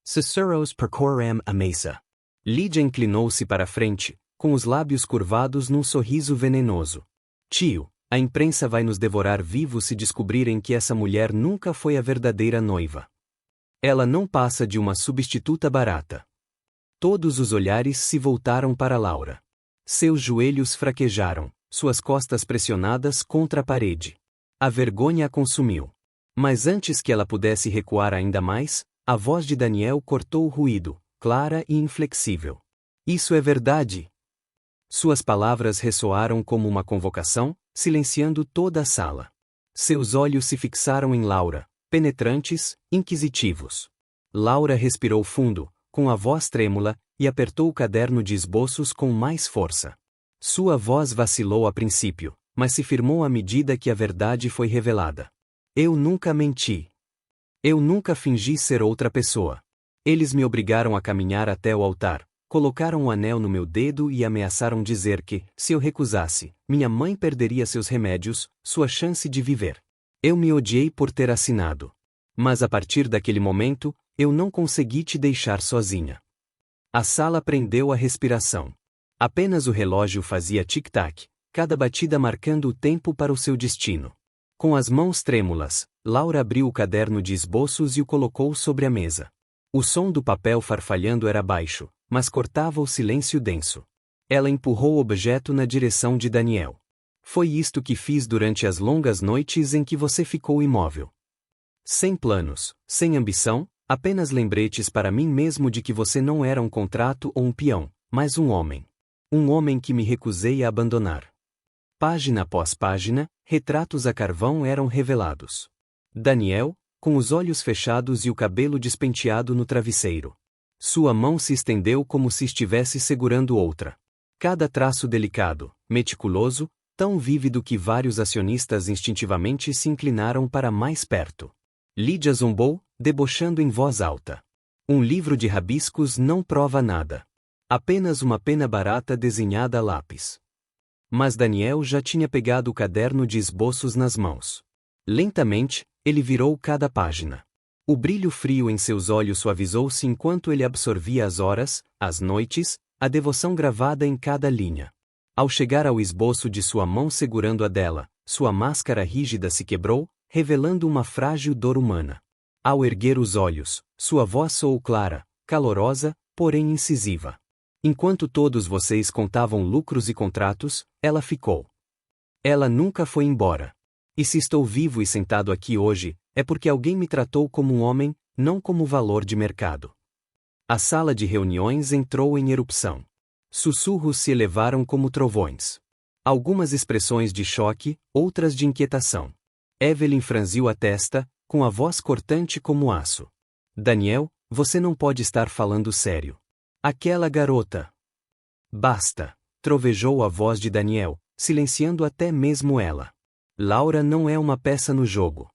Susurros percorrem a mesa. Lídia inclinou-se para a frente, com os lábios curvados num sorriso venenoso. Tio, a imprensa vai nos devorar vivos se descobrirem que essa mulher nunca foi a verdadeira noiva. Ela não passa de uma substituta barata. Todos os olhares se voltaram para Laura. Seus joelhos fraquejaram, suas costas pressionadas contra a parede. A vergonha a consumiu. Mas antes que ela pudesse recuar ainda mais, a voz de Daniel cortou o ruído, clara e inflexível. Isso é verdade. Suas palavras ressoaram como uma convocação, silenciando toda a sala. Seus olhos se fixaram em Laura, penetrantes, inquisitivos. Laura respirou fundo, com a voz trêmula, e apertou o caderno de esboços com mais força. Sua voz vacilou a princípio, mas se firmou à medida que a verdade foi revelada. Eu nunca menti. Eu nunca fingi ser outra pessoa. Eles me obrigaram a caminhar até o altar, colocaram um anel no meu dedo e ameaçaram dizer que, se eu recusasse, minha mãe perderia seus remédios, sua chance de viver. Eu me odiei por ter assinado. Mas a partir daquele momento, eu não consegui te deixar sozinha. A sala prendeu a respiração. Apenas o relógio fazia tic-tac, cada batida marcando o tempo para o seu destino. Com as mãos trêmulas, Laura abriu o caderno de esboços e o colocou sobre a mesa. O som do papel farfalhando era baixo, mas cortava o silêncio denso. Ela empurrou o objeto na direção de Daniel. Foi isto que fiz durante as longas noites em que você ficou imóvel. Sem planos, sem ambição, apenas lembretes para mim mesmo de que você não era um contrato ou um peão, mas um homem. Um homem que me recusei a abandonar. Página após página, retratos a carvão eram revelados. Daniel, com os olhos fechados e o cabelo despenteado no travesseiro. Sua mão se estendeu como se estivesse segurando outra. Cada traço delicado, meticuloso, tão vívido que vários acionistas instintivamente se inclinaram para mais perto. Lídia zombou, debochando em voz alta. Um livro de rabiscos não prova nada. Apenas uma pena barata desenhada a lápis. Mas Daniel já tinha pegado o caderno de esboços nas mãos. Lentamente, ele virou cada página. O brilho frio em seus olhos suavizou-se enquanto ele absorvia as horas, as noites, a devoção gravada em cada linha. Ao chegar ao esboço de sua mão segurando a dela, sua máscara rígida se quebrou, revelando uma frágil dor humana. Ao erguer os olhos, sua voz soou clara, calorosa, porém incisiva. Enquanto todos vocês contavam lucros e contratos, ela ficou. Ela nunca foi embora. E se estou vivo e sentado aqui hoje, é porque alguém me tratou como um homem, não como valor de mercado. A sala de reuniões entrou em erupção. Sussurros se elevaram como trovões. Algumas expressões de choque, outras de inquietação. Evelyn franziu a testa, com a voz cortante como aço. Daniel, você não pode estar falando sério. Aquela garota. Basta, trovejou a voz de Daniel, silenciando até mesmo ela. Laura não é uma peça no jogo.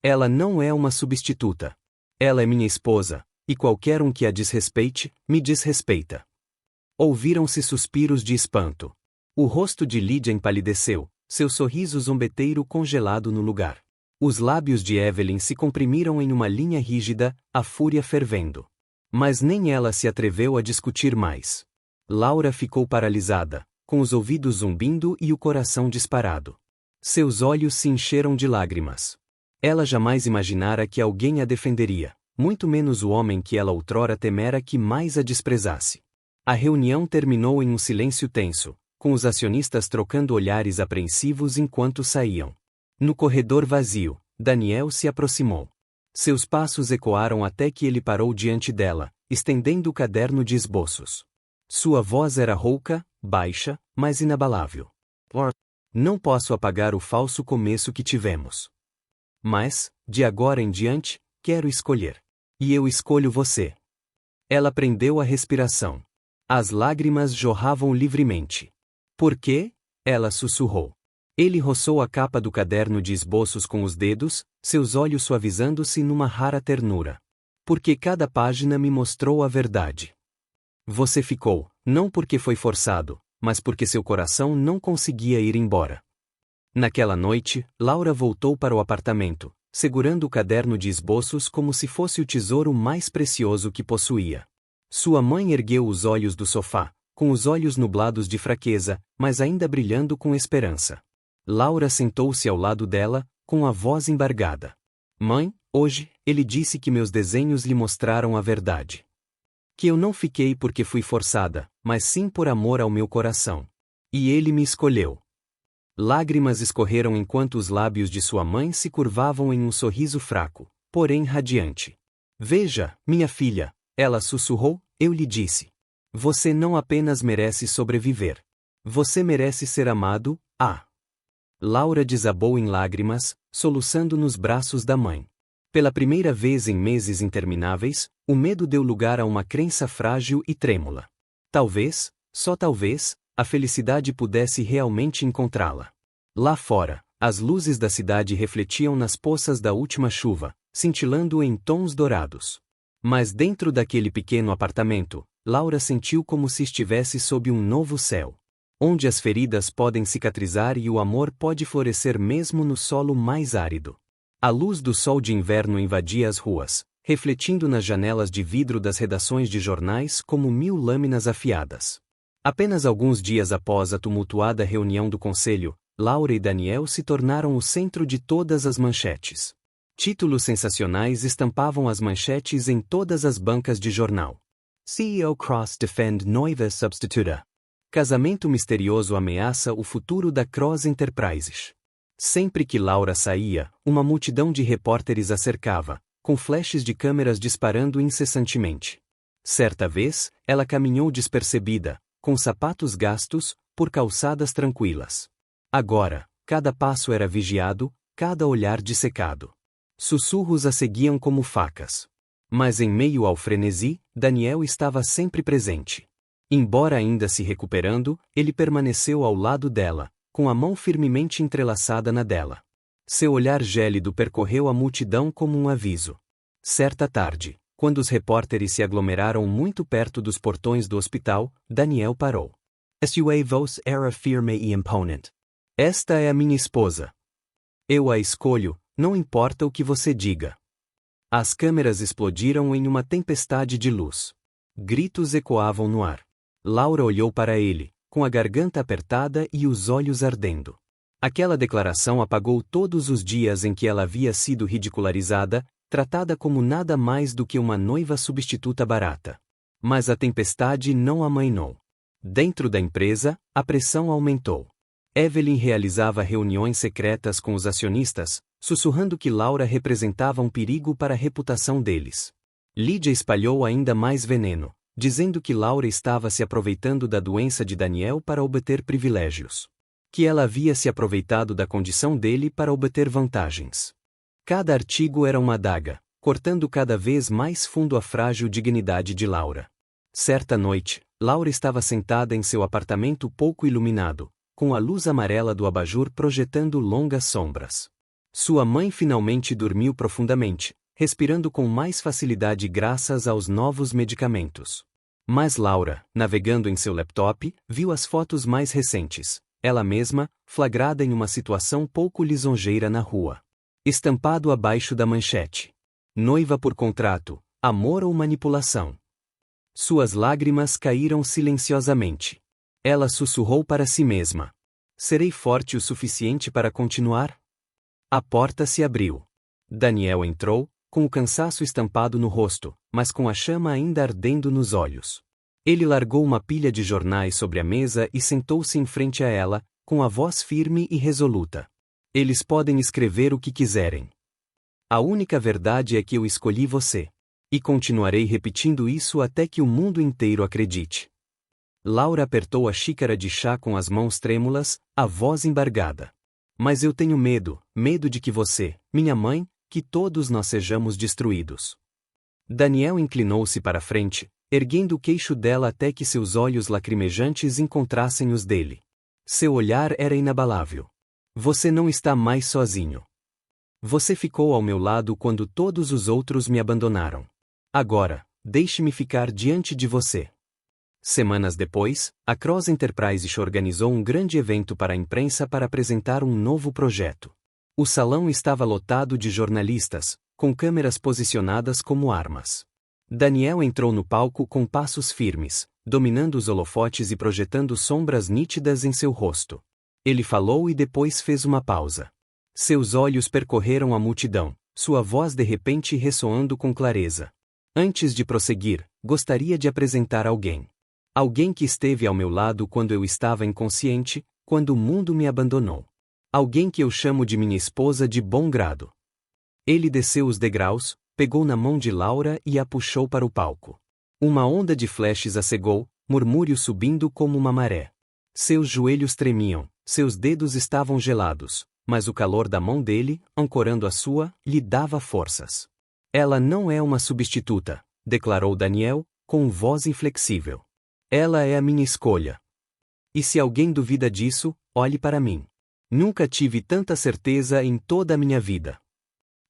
Ela não é uma substituta. Ela é minha esposa, e qualquer um que a desrespeite, me desrespeita. Ouviram-se suspiros de espanto. O rosto de Lídia empalideceu, seu sorriso zombeteiro congelado no lugar. Os lábios de Evelyn se comprimiram em uma linha rígida, a fúria fervendo. Mas nem ela se atreveu a discutir mais. Laura ficou paralisada, com os ouvidos zumbindo e o coração disparado. Seus olhos se encheram de lágrimas. Ela jamais imaginara que alguém a defenderia, muito menos o homem que ela outrora temera que mais a desprezasse. A reunião terminou em um silêncio tenso, com os acionistas trocando olhares apreensivos enquanto saíam. No corredor vazio, Daniel se aproximou. Seus passos ecoaram até que ele parou diante dela, estendendo o caderno de esboços. Sua voz era rouca, baixa, mas inabalável. Não posso apagar o falso começo que tivemos. Mas, de agora em diante, quero escolher. E eu escolho você. Ela prendeu a respiração. As lágrimas jorravam livremente. Por quê? Ela sussurrou. Ele roçou a capa do caderno de esboços com os dedos, seus olhos suavizando-se numa rara ternura. Porque cada página me mostrou a verdade. Você ficou, não porque foi forçado, mas porque seu coração não conseguia ir embora. Naquela noite, Laura voltou para o apartamento, segurando o caderno de esboços como se fosse o tesouro mais precioso que possuía. Sua mãe ergueu os olhos do sofá, com os olhos nublados de fraqueza, mas ainda brilhando com esperança. Laura sentou-se ao lado dela, com a voz embargada. Mãe, hoje, ele disse que meus desenhos lhe mostraram a verdade. Que eu não fiquei porque fui forçada, mas sim por amor ao meu coração. E ele me escolheu. Lágrimas escorreram enquanto os lábios de sua mãe se curvavam em um sorriso fraco, porém radiante. Veja, minha filha, ela sussurrou, eu lhe disse. Você não apenas merece sobreviver. Você merece ser amado, Laura desabou em lágrimas, soluçando nos braços da mãe. Pela primeira vez em meses intermináveis, o medo deu lugar a uma crença frágil e trêmula. Talvez, só talvez, a felicidade pudesse realmente encontrá-la. Lá fora, as luzes da cidade refletiam nas poças da última chuva, cintilando em tons dourados. Mas dentro daquele pequeno apartamento, Laura sentiu como se estivesse sob um novo céu. Onde as feridas podem cicatrizar e o amor pode florescer mesmo no solo mais árido. A luz do sol de inverno invadia as ruas, refletindo nas janelas de vidro das redações de jornais como 1000 lâminas afiadas. Apenas alguns dias após a tumultuada reunião do conselho, Laura e Daniel se tornaram o centro de todas as manchetes. Títulos sensacionais estampavam as manchetes em todas as bancas de jornal. CEO Cross defend noiva substituta. Casamento misterioso ameaça o futuro da Cross Enterprises. Sempre que Laura saía, uma multidão de repórteres a cercava, com flashes de câmeras disparando incessantemente. Certa vez, ela caminhou despercebida, com sapatos gastos, por calçadas tranquilas. Agora, cada passo era vigiado, cada olhar dissecado. Sussurros a seguiam como facas. Mas em meio ao frenesi, Daniel estava sempre presente. Embora ainda se recuperando, ele permaneceu ao lado dela, com a mão firmemente entrelaçada na dela. Seu olhar gélido percorreu a multidão como um aviso. Certa tarde, quando os repórteres se aglomeraram muito perto dos portões do hospital, Daniel parou. Sua voz era firme e imponente. Esta é a minha esposa. Eu a escolho, não importa o que você diga. As câmeras explodiram em uma tempestade de luz. Gritos ecoavam no ar. Laura olhou para ele, com a garganta apertada e os olhos ardendo. Aquela declaração apagou todos os dias em que ela havia sido ridicularizada, tratada como nada mais do que uma noiva substituta barata. Mas a tempestade não amainou. Dentro da empresa, a pressão aumentou. Evelyn realizava reuniões secretas com os acionistas, sussurrando que Laura representava um perigo para a reputação deles. Lídia espalhou ainda mais veneno, dizendo que Laura estava se aproveitando da doença de Daniel para obter privilégios. Que ela havia se aproveitado da condição dele para obter vantagens. Cada artigo era uma adaga, cortando cada vez mais fundo a frágil dignidade de Laura. Certa noite, Laura estava sentada em seu apartamento pouco iluminado, com a luz amarela do abajur projetando longas sombras. Sua mãe finalmente dormiu profundamente, respirando com mais facilidade graças aos novos medicamentos. Mas Laura, navegando em seu laptop, viu as fotos mais recentes, ela mesma, flagrada em uma situação pouco lisonjeira na rua. Estampado abaixo da manchete. Noiva por contrato, amor ou manipulação? Suas lágrimas caíram silenciosamente. Ela sussurrou para si mesma. Serei forte o suficiente para continuar? A porta se abriu. Daniel entrou, com o cansaço estampado no rosto, mas com a chama ainda ardendo nos olhos. Ele largou uma pilha de jornais sobre a mesa e sentou-se em frente a ela, com a voz firme e resoluta. Eles podem escrever o que quiserem. A única verdade é que eu escolhi você. E continuarei repetindo isso até que o mundo inteiro acredite. Laura apertou a xícara de chá com as mãos trêmulas, a voz embargada. Mas eu tenho medo de que você, minha mãe, que todos nós sejamos destruídos. Daniel inclinou-se para a frente, erguendo o queixo dela até que seus olhos lacrimejantes encontrassem os dele. Seu olhar era inabalável. Você não está mais sozinho. Você ficou ao meu lado quando todos os outros me abandonaram. Agora, deixe-me ficar diante de você. Semanas depois, a Cross Enterprises organizou um grande evento para a imprensa para apresentar um novo projeto. O salão estava lotado de jornalistas, com câmeras posicionadas como armas. Daniel entrou no palco com passos firmes, dominando os holofotes e projetando sombras nítidas em seu rosto. Ele falou e depois fez uma pausa. Seus olhos percorreram a multidão, sua voz de repente ressoando com clareza. Antes de prosseguir, gostaria de apresentar alguém. Alguém que esteve ao meu lado quando eu estava inconsciente, quando o mundo me abandonou. Alguém que eu chamo de minha esposa de bom grado. Ele desceu os degraus, pegou na mão de Laura e a puxou para o palco. Uma onda de flashes a cegou, murmúrio subindo como uma maré. Seus joelhos tremiam, seus dedos estavam gelados, mas o calor da mão dele, ancorando a sua, lhe dava forças. Ela não é uma substituta, declarou Daniel, com voz inflexível. Ela é a minha escolha. E se alguém duvida disso, olhe para mim. Nunca tive tanta certeza em toda a minha vida.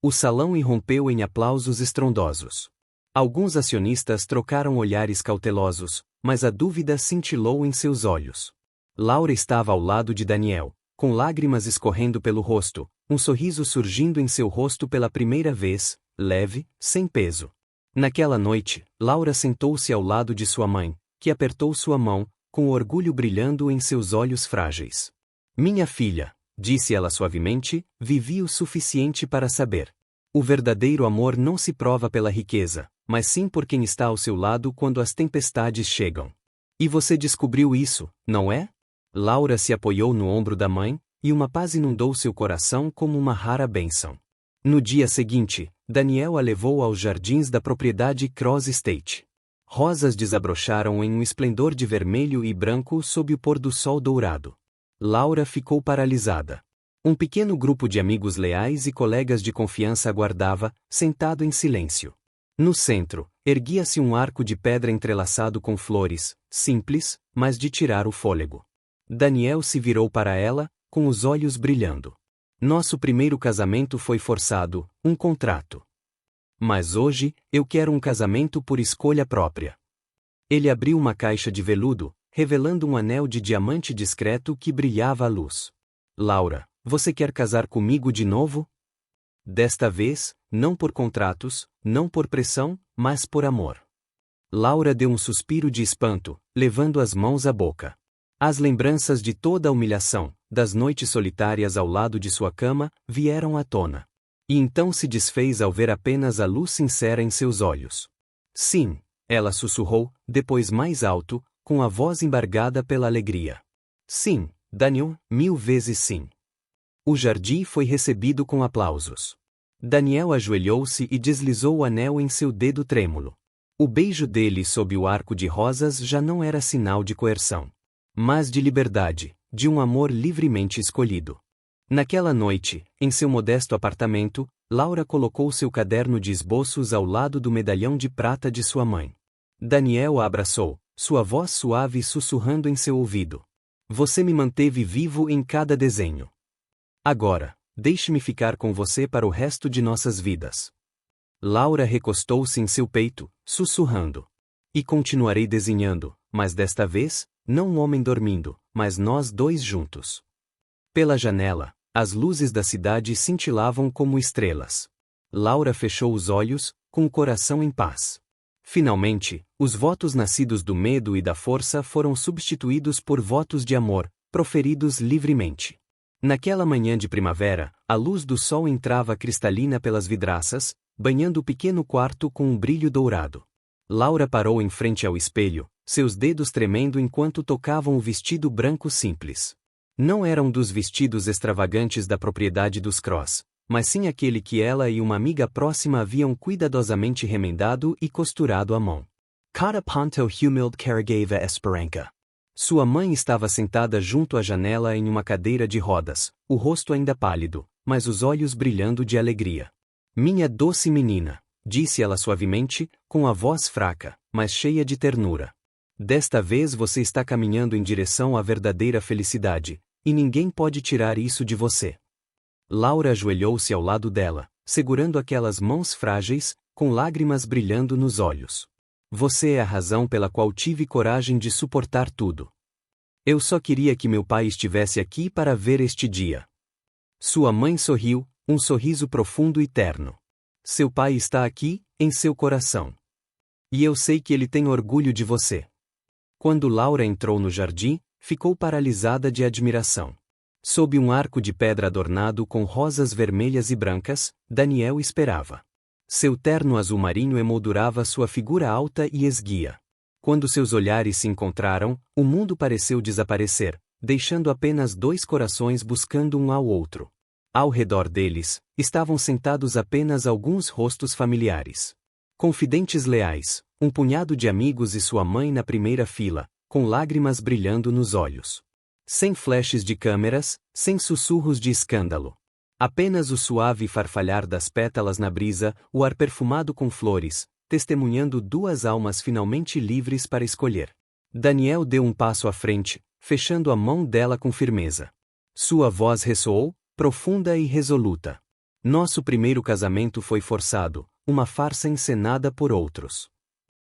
O salão irrompeu em aplausos estrondosos. Alguns acionistas trocaram olhares cautelosos, mas a dúvida cintilou em seus olhos. Laura estava ao lado de Daniel, com lágrimas escorrendo pelo rosto, um sorriso surgindo em seu rosto pela primeira vez, leve, sem peso. Naquela noite, Laura sentou-se ao lado de sua mãe, que apertou sua mão, com o orgulho brilhando em seus olhos frágeis. Minha filha, disse ela suavemente, vivi o suficiente para saber. O verdadeiro amor não se prova pela riqueza, mas sim por quem está ao seu lado quando as tempestades chegam. E você descobriu isso, não é? Laura se apoiou no ombro da mãe, e uma paz inundou seu coração como uma rara bênção. No dia seguinte, Daniel a levou aos jardins da propriedade Cross Estate. Rosas desabrocharam em um esplendor de vermelho e branco sob o pôr do sol dourado. Laura ficou paralisada. Um pequeno grupo de amigos leais e colegas de confiança aguardava, sentado em silêncio. No centro, erguia-se um arco de pedra entrelaçado com flores, simples, mas de tirar o fôlego. Daniel se virou para ela, com os olhos brilhando. Nosso primeiro casamento foi forçado, um contrato. Mas hoje, eu quero um casamento por escolha própria. Ele abriu uma caixa de veludo, revelando um anel de diamante discreto que brilhava à luz. Laura, você quer casar comigo de novo? Desta vez, não por contratos, não por pressão, mas por amor. Laura deu um suspiro de espanto, levando as mãos à boca. As lembranças de toda a humilhação, das noites solitárias ao lado de sua cama, vieram à tona. E então se desfez ao ver apenas a luz sincera em seus olhos. Sim, ela sussurrou, depois mais alto, com a voz embargada pela alegria. Sim, Daniel, 1000 vezes sim. O jardim foi recebido com aplausos. Daniel ajoelhou-se e deslizou o anel em seu dedo trêmulo. O beijo dele sob o arco de rosas já não era sinal de coerção, mas de liberdade, de um amor livremente escolhido. Naquela noite, em seu modesto apartamento, Laura colocou seu caderno de esboços ao lado do medalhão de prata de sua mãe. Daniel a abraçou, sua voz suave sussurrando em seu ouvido. Você me manteve vivo em cada desenho. Agora, deixe-me ficar com você para o resto de nossas vidas. Laura recostou-se em seu peito, sussurrando. E continuarei desenhando, mas desta vez, não um homem dormindo, mas nós dois juntos. Pela janela, as luzes da cidade cintilavam como estrelas. Laura fechou os olhos, com o coração em paz. Finalmente, os votos nascidos do medo e da força foram substituídos por votos de amor, proferidos livremente. Naquela manhã de primavera, a luz do sol entrava cristalina pelas vidraças, banhando o pequeno quarto com um brilho dourado. Laura parou em frente ao espelho, seus dedos tremendo enquanto tocavam o vestido branco simples. Não era um dos vestidos extravagantes da propriedade dos Cross, mas sim aquele que ela e uma amiga próxima haviam cuidadosamente remendado e costurado à mão. Cada ponto humilde carregava esperança. Sua mãe estava sentada junto à janela em uma cadeira de rodas, o rosto ainda pálido, mas os olhos brilhando de alegria. Minha doce menina, disse ela suavemente, com a voz fraca, mas cheia de ternura. Desta vez você está caminhando em direção à verdadeira felicidade, e ninguém pode tirar isso de você. Laura ajoelhou-se ao lado dela, segurando aquelas mãos frágeis, com lágrimas brilhando nos olhos. Você é a razão pela qual tive coragem de suportar tudo. Eu só queria que meu pai estivesse aqui para ver este dia. Sua mãe sorriu, um sorriso profundo e terno. Seu pai está aqui, em seu coração. E eu sei que ele tem orgulho de você. Quando Laura entrou no jardim, ficou paralisada de admiração. Sob um arco de pedra adornado com rosas vermelhas e brancas, Daniel esperava. Seu terno azul marinho emoldurava sua figura alta e esguia. Quando seus olhares se encontraram, o mundo pareceu desaparecer, deixando apenas dois corações buscando um ao outro. Ao redor deles, estavam sentados apenas alguns rostos familiares. Confidentes leais, um punhado de amigos e sua mãe na primeira fila, com lágrimas brilhando nos olhos. Sem flashes de câmeras, sem sussurros de escândalo. Apenas o suave farfalhar das pétalas na brisa, o ar perfumado com flores, testemunhando duas almas finalmente livres para escolher. Daniel deu um passo à frente, fechando a mão dela com firmeza. Sua voz ressoou, profunda e resoluta. Nosso primeiro casamento foi forçado, uma farsa encenada por outros.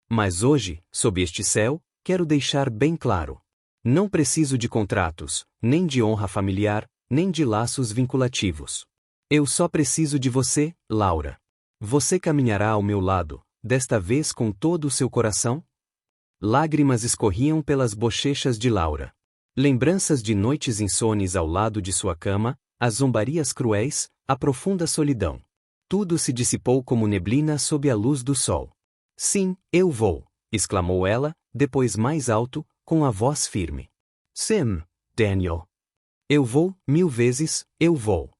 Mas hoje, sob este céu, quero deixar bem claro. Não preciso de contratos, nem de honra familiar, nem de laços vinculativos. Eu só preciso de você, Laura. Você caminhará ao meu lado, desta vez com todo o seu coração? Lágrimas escorriam pelas bochechas de Laura. Lembranças de noites insones ao lado de sua cama, as zombarias cruéis, a profunda solidão. Tudo se dissipou como neblina sob a luz do sol. Sim, eu vou, exclamou ela, depois mais alto, com a voz firme. Sim, Daniel. Eu vou, 1000 vezes, eu vou.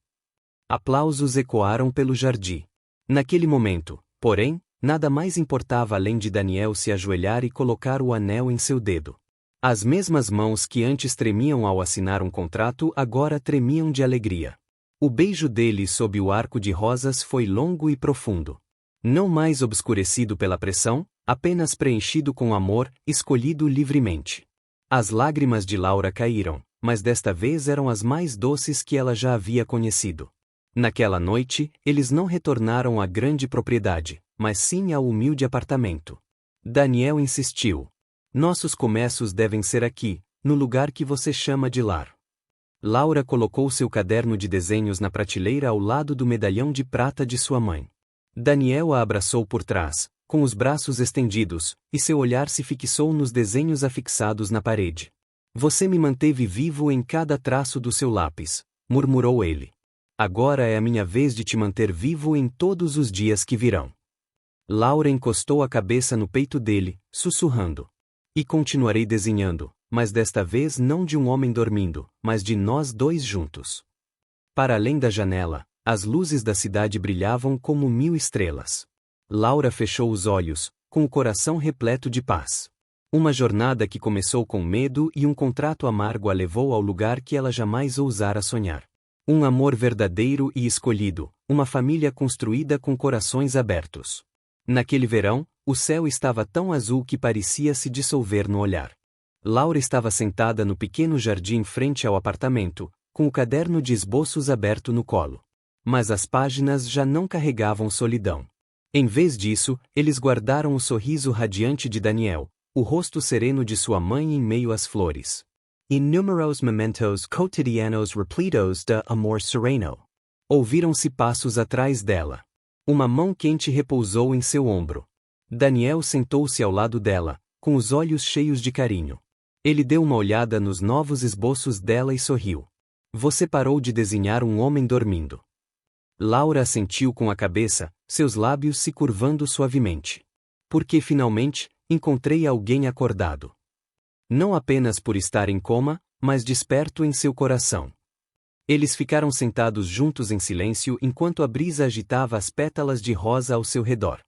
Aplausos ecoaram pelo jardim. Naquele momento, porém, nada mais importava além de Daniel se ajoelhar e colocar o anel em seu dedo. As mesmas mãos que antes tremiam ao assinar um contrato agora tremiam de alegria. O beijo dele sob o arco de rosas foi longo e profundo. Não mais obscurecido pela pressão, apenas preenchido com amor, escolhido livremente. As lágrimas de Laura caíram, mas desta vez eram as mais doces que ela já havia conhecido. Naquela noite, eles não retornaram à grande propriedade, mas sim ao humilde apartamento. Daniel insistiu. Nossos começos devem ser aqui, no lugar que você chama de lar. Laura colocou seu caderno de desenhos na prateleira ao lado do medalhão de prata de sua mãe. Daniel a abraçou por trás, com os braços estendidos, e seu olhar se fixou nos desenhos afixados na parede. Você me manteve vivo em cada traço do seu lápis, murmurou ele. Agora é a minha vez de te manter vivo em todos os dias que virão. Laura encostou a cabeça no peito dele, sussurrando. E continuarei desenhando, mas desta vez não de um homem dormindo, mas de nós dois juntos. Para além da janela, as luzes da cidade brilhavam como 1000 estrelas. Laura fechou os olhos, com o coração repleto de paz. Uma jornada que começou com medo e um contrato amargo a levou ao lugar que ela jamais ousara sonhar. Um amor verdadeiro e escolhido, uma família construída com corações abertos. Naquele verão, o céu estava tão azul que parecia se dissolver no olhar. Laura estava sentada no pequeno jardim frente ao apartamento, com o caderno de esboços aberto no colo. Mas as páginas já não carregavam solidão. Em vez disso, eles guardaram o sorriso radiante de Daniel, o rosto sereno de sua mãe em meio às flores. Innumerous mementos cotidianos repletos de amor sereno. Ouviram-se passos atrás dela. Uma mão quente repousou em seu ombro. Daniel sentou-se ao lado dela, com os olhos cheios de carinho. Ele deu uma olhada nos novos esboços dela e sorriu. Você parou de desenhar um homem dormindo. Laura assentiu com a cabeça, seus lábios se curvando suavemente. Porque finalmente, encontrei alguém acordado. Não apenas por estar em coma, mas desperto em seu coração. Eles ficaram sentados juntos em silêncio enquanto a brisa agitava as pétalas de rosa ao seu redor.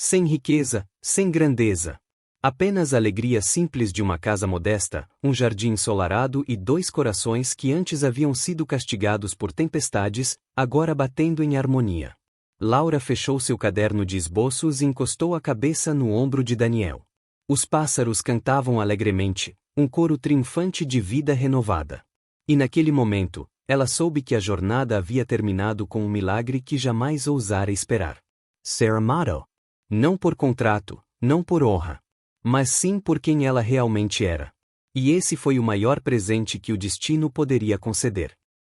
Sem riqueza, sem grandeza. Apenas a alegria simples de uma casa modesta, um jardim ensolarado e 2 corações que antes haviam sido castigados por tempestades, agora batendo em harmonia. Laura fechou seu caderno de esboços e encostou a cabeça no ombro de Daniel. Os pássaros cantavam alegremente, um coro triunfante de vida renovada. E naquele momento, ela soube que a jornada havia terminado com um milagre que jamais ousara esperar. Ser amado. Não por contrato, não por honra. Mas sim por quem ela realmente era. E esse foi o maior presente que o destino poderia conceder.